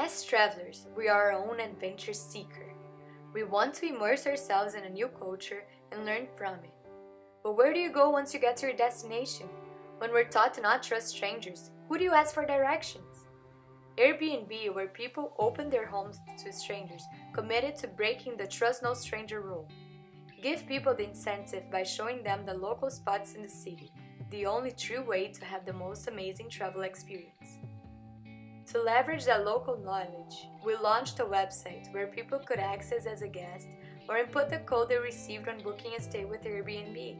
As travelers, we are our own adventure seeker. We want to immerse ourselves in a new culture and learn from it. But where do you go once you get to your destination? When we're taught to not trust strangers, who do you ask for directions? Airbnb, where people open their homes to strangers, committed to breaking the trust no stranger rule. Give people the incentive by showing them the local spots in the city, the only true way to have the most amazing travel experience. To leverage that local knowledge, we launched a website where people could access as a guest or input the code they received when booking a stay with Airbnb.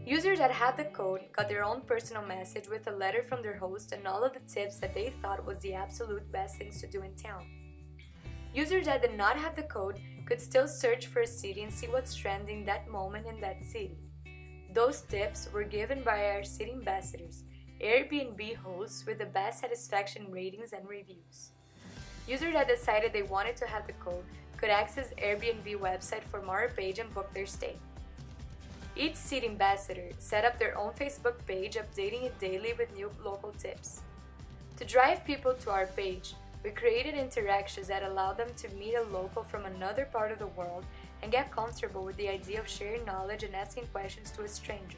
Users that had the code got their own personal message with a letter from their host and all of the tips that they thought was the absolute best things to do in town. Users that did not have the code could still search for a city and see what's trending that moment in that city. Those tips were given by our city ambassadors, Airbnb hosts with the best satisfaction ratings and reviews. Users that decided they wanted to have the code could access Airbnb website for more page and book their stay. Each city ambassador set up their own Facebook page, updating it daily with new local tips. To drive people to our page, we created interactions that allowed them to meet a local from another part of the world and get comfortable with the idea of sharing knowledge and asking questions to a stranger.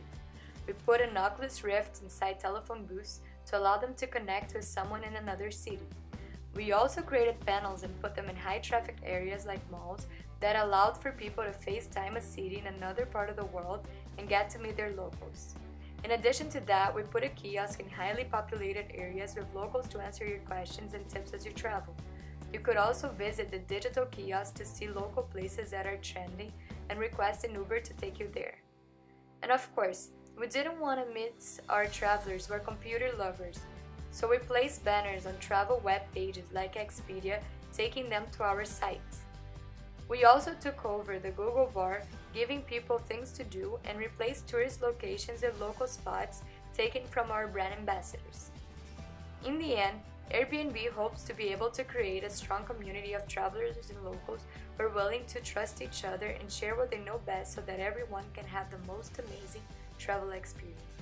We put an Oculus Rift inside telephone booths to allow them to connect with someone in another city. We also created panels and put them in high-traffic areas like malls that allowed for people to FaceTime a city in another part of the world and get to meet their locals. In addition to that, we put a kiosk in highly populated areas with locals to answer your questions and tips as you travel. You could also visit the digital kiosk to see local places that are trending and request an Uber to take you there. And of course, we didn't want to miss our travelers who are computer lovers, so we placed banners on travel web pages like Expedia, taking them to our site. We also took over the Google bar, giving people things to do, and replaced tourist locations with local spots taken from our brand ambassadors. In the end, Airbnb hopes to be able to create a strong community of travelers and locals who are willing to trust each other and share what they know best so that everyone can have the most amazing travel experience.